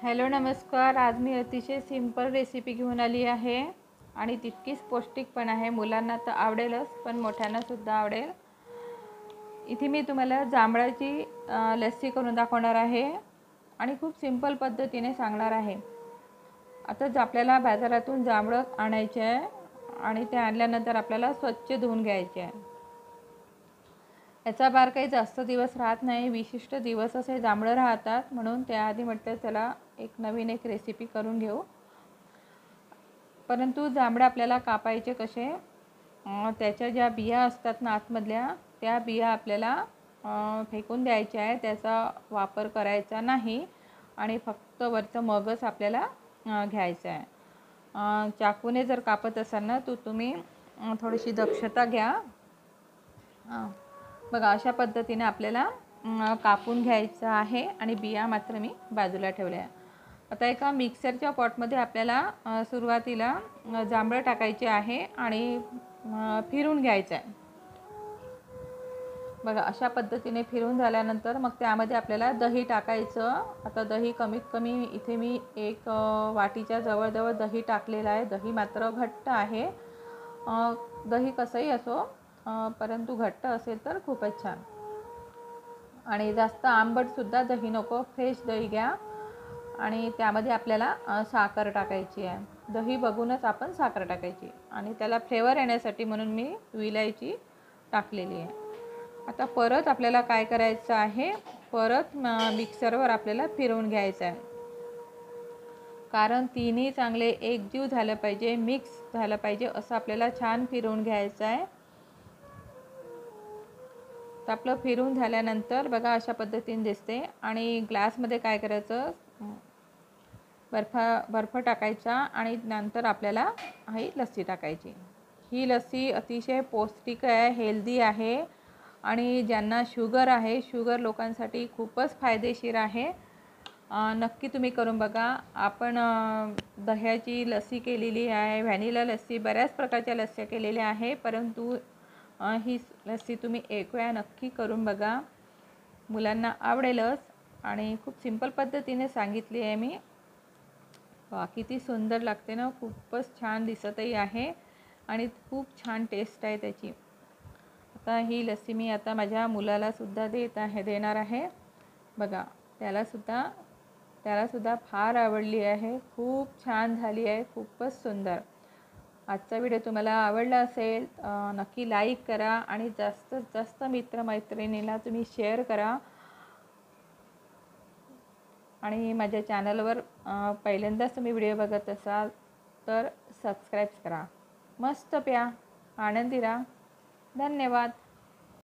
Hello नमस्कार। आज मी अतिशय सिंपल रेसिपी घेऊन आली आहे आणि तितकीच पौष्टिक पण आहे। मुलांना तर आवडेलच पण मोठ्यांना सुद्धा आवडेल। इथे मी तुम्हाला जांभळाची लस्सी करून दाखवणार आहे आणि खूप सिंपल पद्धतीने सांगणार आहे। आता आपल्याला बाजारातून जांभळं आणायचे आहे आणि ते आणल्यानंतर आपल्याला स्वच्छ धुवून घ्यायचे आहे। याचा बार काही जास्त दिवस राहत नाही, विशिष्ट दिवस असे जांभळं राहतात, म्हणून त्याआधी म्हटलं चला नवीन एक रेसिपी करून घेऊ। परंतु जांभळं आपल्याला कापायचे कसे, त्याच्या ज्या बिया असतात ना आतमधल्या, त्या बिया आपल्याला फेकून द्यायच्या आहे, त्याचा वापर करायचा नाही आणि फक्त वरचं मगच आपल्याला घ्यायचं आहे। चाकूने जर कापत असाल ना तर तुम्ही थोडीशी दक्षता घ्या। बघा अशा पद्धतीने आपल्याला कापून घ्यायचं आहे आणि बिया मात्र मी बाजूला ठेवल्या। आता एका मिक्सरच्या पॉटमध्ये आपल्याला सुरुवातीला जांभळं टाकायचे आहे आणि फिरून घ्यायचं आहे। बघा अशा पद्धतीने फिरून झाल्यानंतर मग त्यामध्ये आपल्याला दही टाकायचं। आता दही कमीत कमी इथे मी एक वाटीच्या जवळजवळ दही टाकलेलं आहे। दही मात्र घट्ट आहे, दही कसंही असो परंतु घट्ट असेल तर खूपच छान। आणि जास्त आंबटसुद्धा दही नको, फ्रेश दही घ्या आणि त्यामध्ये आपल्याला साखर टाकायची आहे। दही बघूनच आपण साखर टाकायची आणि त्याला फ्लेवर येण्यासाठी म्हणून मी विलायची टाकलेली आहे। आता परत आपल्याला काय करायचं आहे, परत मिक्सरवर आपल्याला फिरवून घ्यायचं आहे, कारण तिन्ही चांगले एकजीव झालं पाहिजे, मिक्स झालं पाहिजे असं आपल्याला छान फिरवून घ्यायचं आहे। तर आपलं फिरून झाल्यानंतर बघा अशा पद्धतीने दिसते आणि ग्लासमध्ये काय करायचं, बर्फ टाकायचा आणि नंतर आपल्याला ही लस्सी टाकायची। ही लस्सी अतिशय पौष्टिक आहे, हेल्दी आहे आणि ज्यांना शुगर आहे, शुगर लोकांसाठी खूपच फायदेशीर आहे। नक्की तुम्ही करून बघा। आपण दह्याची लस्सी केलेली आहे, व्हॅनिला लस्सी, बऱ्याच प्रकारच्या लस्स्या केलेल्या आहे, परंतु ही लस्सी तुम्ही एक वेळा नक्की करून बघा, मुलांना आवडेलच आणि खूप सिंपल पद्धतीने सांगितली आहे मी। किती सुंदर लागते ना, खूपच छान दिसतही आहे आणि खूप छान टेस्ट आहे त्याची। आता ही लस्सी मी आता माझ्या मुलाला सुद्धा देणार आहे। बघा त्याला सुद्धा फार आवडली आहे, खूप छान झाली आहे, खूपच सुंदर। आजचा व्हिडिओ तुम्हाला आवडला असेल नक्की लाईक करा आणि जास्तीत जास्त मित्रमैत्रिणींना तुम्ही शेअर करा आणि माझ्या चॅनलवर पहिल्यांदाच तुम्ही व्हिडिओ बघत असाल तर सबस्क्राईब करा। मस्त प्या, आनंदी राहा। धन्यवाद।